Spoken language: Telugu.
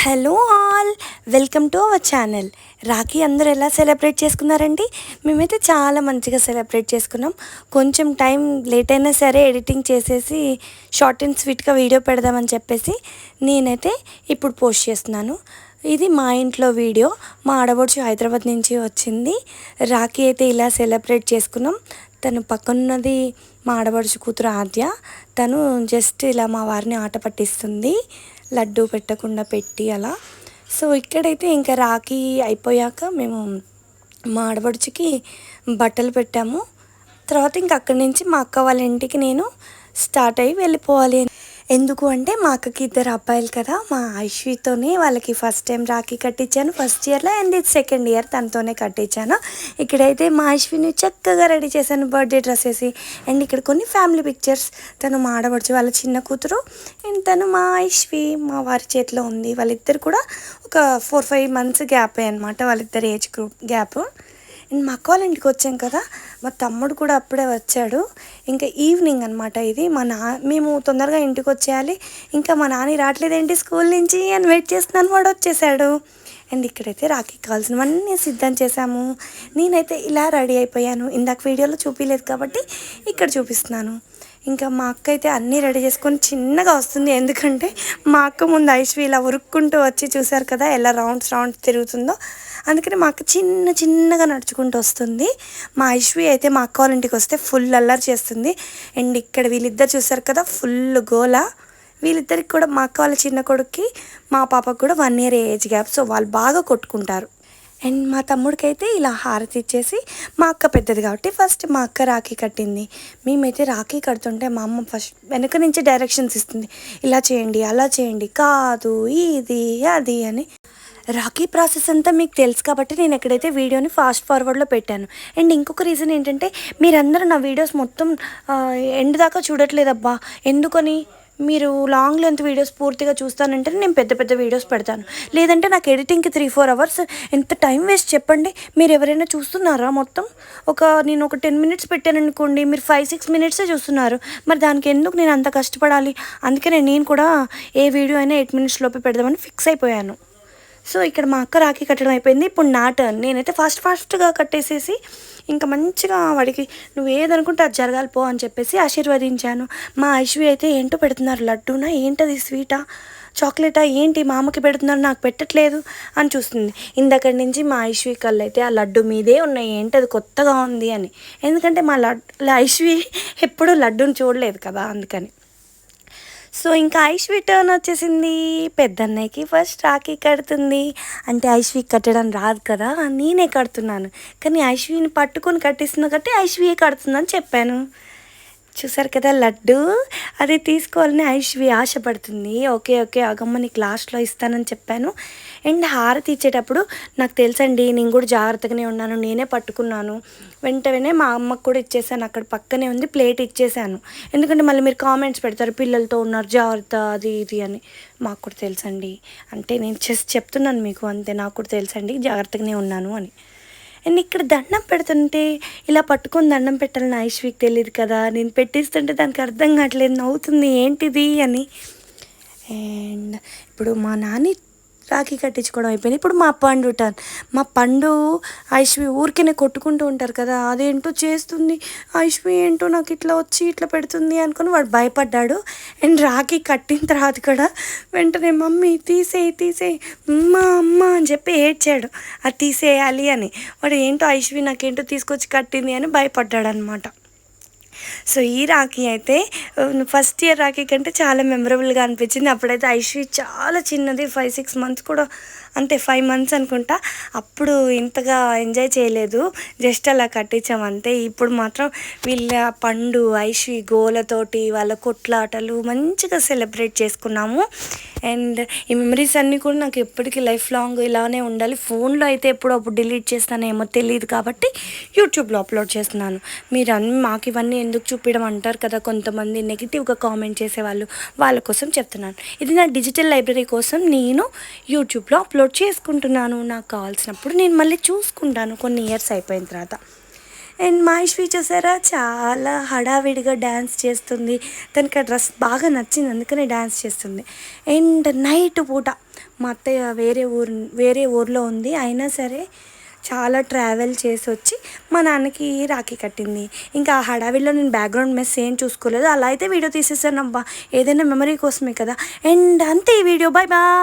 Hello all, welcome to our channel. Rakhi అందరూ ఎలా సెలబ్రేట్ చేసుకున్నారండి? మేమైతే చాలా మంచిగా సెలబ్రేట్ చేసుకున్నాం. కొంచెం టైం లేట్ అయినా సరే ఎడిటింగ్ చేసేసి షార్ట్ అండ్ స్వీట్గా వీడియో పెడదామని చెప్పేసి నేనైతే ఇప్పుడు పోస్ట్ చేస్తున్నాను. ఇది మా ఇంట్లో వీడియో. మా ఆడబడుచు హైదరాబాద్ నుంచి వచ్చింది. రాఖీ అయితే ఇలా సెలబ్రేట్ చేసుకున్నాం. తను పక్కనున్నది మా ఆడబడుచు కూతురు ఆద్య. తను జస్ట్ ఇలా మా వారిని ఆట పట్టిస్తుంది, లడ్డు పెట్టకుండా పెట్టి అలా. సో ఇక్కడైతే ఇంకా రాఖీ అయిపోయాక మేము మా ఆడబడుచుకి బట్టలు పెట్టాము. తర్వాత ఇంక అక్కడి నుంచి మా అక్క వాళ్ళ ఇంటికి నేను స్టార్ట్ అయ్యి వెళ్ళిపోవాలి. ఎందుకు అంటే మా అక్కకి ఇద్దరు అబ్బాయిలు కదా, మా ఐశ్వీతోనే వాళ్ళకి ఫస్ట్ టైం రాఖీ కట్టించాను ఫస్ట్ ఇయర్లో, అండ్ ఇది సెకండ్ ఇయర్ తనతోనే కట్టించాను. ఇక్కడైతే మా ఐశ్వీని చక్కగా రెడీ చేశాను బర్త్డే డ్రెస్ వేసి. అండ్ ఇక్కడ కొన్ని ఫ్యామిలీ పిక్చర్స్. తను మా ఆడబడుచు వాళ్ళ చిన్న కూతురు, అండ్ తను మా ఐశ్వీ మా వారి చేతిలో ఉంది. వాళ్ళిద్దరు కూడా ఒక 4-5 months గ్యాప్ అనమాట, వాళ్ళిద్దరు ఏజ్ గ్రూప్ గ్యాప్. అండ్ మా అక్క వాళ్ళ ఇంటికి వచ్చాం కదా, మా తమ్ముడు కూడా అప్పుడే వచ్చాడు. ఇంకా ఈవినింగ్ అనమాట ఇది. మేము తొందరగా ఇంటికి వచ్చేయాలి. ఇంకా మా నాని రావట్లేదేంటి స్కూల్ నుంచి అని వెయిట్ చేస్తున్నాను, వాడు వచ్చేసాడు. అండ్ ఇక్కడైతే రాఖీ కావాల్సినవన్నీ సిద్ధం చేశాము. నేనైతే ఇలా రెడీ అయిపోయాను. ఇందాక వీడియోలో చూపించలేదు కాబట్టి ఇక్కడ చూపిస్తున్నాను. ఇంకా మా అక్క అయితే అన్నీ రెడీ చేసుకొని చిన్నగా వస్తుంది. ఎందుకంటే మా అక్క ముందు ఐశ్వీ ఇలా ఉరుక్కుంటూ వచ్చి చూశారు కదా ఎలా రౌండ్స్ తిరుగుతుందో, అందుకని మా అక్క చిన్నగా నడుచుకుంటూ వస్తుంది. మా ఐశ్వీ అయితే మా అక్క వాళ్ళ ఇంటికి వస్తే ఫుల్ అల్లరి చేస్తుంది. అండ్ ఇక్కడ వీళ్ళిద్దరు చూసారు కదా ఫుల్ గోల. వీళ్ళిద్దరికి కూడా మా అక్క వాళ్ళ చిన్న కొడుక్కి మా పాపకు కూడా 1 year ఏజ్ గ్యాప్. సో వాళ్ళు బాగా కొట్టుకుంటారు. అండ్ మా తమ్ముడికి అయితే ఇలా హారతి ఇచ్చేసి, మా అక్క పెద్దది కాబట్టి ఫస్ట్ మా అక్క రాఖీ కట్టింది. మేమైతే రాఖీ కడుతుంటే మా అమ్మ ఫస్ట్ వెనక నుంచి డైరెక్షన్స్ ఇస్తుంది, ఇలా చేయండి అలా చేయండి, కాదు ఇది అది అని. రాఖీ ప్రాసెస్ అంతా మీకు తెలుసు కాబట్టి నేను ఎక్కడైతే వీడియోని ఫాస్ట్ ఫార్వర్డ్లో పెట్టాను. అండ్ ఇంకొక రీజన్ ఏంటంటే మీరందరూ నా వీడియోస్ మొత్తం ఎండ్ దాకా చూడట్లేదబ్బా, ఎందుకని? మీరు లాంగ్ లెంత్ వీడియోస్ పూర్తిగా చూస్తానంటే నేను పెద్ద వీడియోస్ పెడతాను, లేదంటే నాకు ఎడిటింగ్కి 3-4 hours ఎంత టైం వేస్ట్ చెప్పండి. మీరు ఎవరైనా చూస్తున్నారా? మొత్తం నేను ఒక 10 minutes పెట్టాను అనుకోండి, మీరు 5-6 minutes చూస్తున్నారు. మరి దానికి ఎందుకు నేను అంత కష్టపడాలి? అందుకనే నేను కూడా ఏ వీడియో అయినా 8 minutes లోపే పెడదామని ఫిక్స్ అయిపోయాను. సో ఇక్కడ మా అక్క రాఖీ కట్టడం అయిపోయింది. ఇప్పుడు నా టర్న్. నేనైతే ఫాస్ట్గా కట్టేసేసి ఇంకా మంచిగా వాడికి నువ్వు ఏదనుకుంటే అది జరగాలి పో అని చెప్పేసి ఆశీర్వదించాను. మా ఐశ్వీ అయితే ఏంటో పెడుతున్నారు, లడ్డూనా ఏంటది, స్వీటా చాక్లెటా ఏంటి, మా అమ్మకి పెడుతున్నారు నాకు పెట్టట్లేదు అని చూస్తుంది. ఇందక్కడి నుంచి మా ఐశ్వీ కళ్ళు అయితే ఆ లడ్డు మీదే ఉన్నాయి, ఏంటది కొత్తగా ఉంది అని. ఎందుకంటే మా ఐశ్వీ ఎప్పుడూ లడ్డూని చూడలేదు కదా, అందుకని. సో ఇంకా ఐశ్వీ టర్న్ వచ్చేసింది. పెద్దన్నయ్యకి ఫస్ట్ రాఖీ కడుతుంది. అంటే ఐశ్వీ కట్టడం రాదు కదా, నేనే కడుతున్నాను. కానీ ఐశ్వీని పట్టుకొని కట్టిస్తున్నా కాబట్టి ఐశ్వీయే కడుతుందని చెప్పాను. చూసారు కదా లడ్డు, అది తీసుకోవాలని ఐశ్వీ ఆశపడుతుంది. ఓకే అగమ్మ నీకు లాస్ట్లో ఇస్తానని చెప్పాను. అండ్ హారతి ఇచ్చేటప్పుడు నాకు తెలుసండి, నేను కూడా జాగ్రత్తగానే ఉన్నాను, నేనే పట్టుకున్నాను. వెంటనే మా అమ్మకు కూడా ఇచ్చేసాను, అక్కడ పక్కనే ఉంది ప్లేట్ ఇచ్చేసాను. ఎందుకంటే మళ్ళీ మీరు కామెంట్స్ పెడతారు పిల్లలతో ఉన్నారు జాగ్రత్త అది ఇది అని. మాకు కూడా తెలుసండి, అంటే నేను చెప్తున్నాను మీకు అంతే, నాకు కూడా తెలుసండి జాగ్రత్తగానే ఉన్నాను అని. అండ్ ఇక్కడ దండం పెడుతుంటే ఇలా పట్టుకొని దండం పెట్టాలని ఐశ్వీకి తెలియదు కదా, నేను పెట్టిస్తుంటే దానికి అర్థం కావట్లేదు, నవ్వుతుంది ఏంటిది అని. అండ్ ఇప్పుడు మా నాని రాఖీ కట్టించుకోవడం అయిపోయింది. ఇప్పుడు మా పండు ఐశ్వీ ఊరికేనే కొట్టుకుంటూ ఉంటారు కదా, అదేంటో చేస్తుంది ఐశ్వీ, ఏంటో నాకు ఇట్లా వచ్చి ఇట్లా పెడుతుంది అనుకుని వాడు భయపడ్డాడు. అండ్ రాఖీ కట్టిన తర్వాత కూడా వెంటనే మమ్మీ తీసేయి అమ్మ అని చెప్పి ఏడ్చాడు, అది తీసేయాలి అని. వాడు ఏంటో ఐశ్వీ నాకేంటో తీసుకొచ్చి కట్టింది అని భయపడ్డాడు అనమాట. సో ఈ రాఖీ అయితే ఫస్ట్ ఇయర్ రాఖీ కంటే చాలా మెమరబుల్గా అనిపించింది. అప్పుడైతే ఐశ్వీ చాలా చిన్నది, 5-6 months కూడా, అంతే 5 months అనుకుంటా. అప్పుడు ఇంతగా ఎంజాయ్ చేయలేదు, జస్ట్ అలా కట్టించాం అంతే. ఇప్పుడు మాత్రం వీళ్ళ పండు ఐశ్వీ గోలతోటి వాళ్ళ కొట్లాటలు మంచిగా సెలబ్రేట్ చేసుకున్నాము. అండ్ ఈ మెమరీస్ అన్నీ కూడా నాకు ఎప్పటికీ లైఫ్ లాంగ్ ఇలానే ఉండాలి. ఫోన్లో అయితే ఎప్పుడో అప్పుడు డిలీట్ చేస్తానేమో తెలియదు కాబట్టి యూట్యూబ్లో అప్లోడ్ చేస్తున్నాను. మీరు మాకు ఇవన్నీ ఎందుకు చూపించడం అంటారు కదా కొంతమంది నెగిటివ్గా కామెంట్ చేసేవాళ్ళు, వాళ్ళ కోసం చెప్తున్నాను. ఇది నా డిజిటల్ లైబ్రరీ కోసం నేను యూట్యూబ్లో అప్లోడ్ చేసుకుంటున్నాను. నాకు కావాల్సినప్పుడు నేను మళ్ళీ చూసుకుంటాను కొన్ని ఇయర్స్ అయిపోయిన తర్వాత. అండ్ మా ఐశ్వీ చూసారా చాలా హడావిడిగా డ్యాన్స్ చేస్తుంది. తనకి ఆ డ్రెస్ బాగా నచ్చింది, అందుకనే డ్యాన్స్ చేస్తుంది. అండ్ నైట్ పూట మా అత్తయ్య వేరే ఊర్లో ఉంది, అయినా సరే చాలా ట్రావెల్ చేసి వచ్చి మా నాన్నకి రాఖీ కట్టింది. ఇంకా ఆ హడావిడిలో నేను బ్యాక్గ్రౌండ్ మెస్ ఏం చూసుకోలేదు, అలా అయితే వీడియో తీసేసాను అబ్బా, ఏదైనా మెమరీ కోసమే కదా. అండ్ అంతే ఈ వీడియో, బాయ్ బాయ్.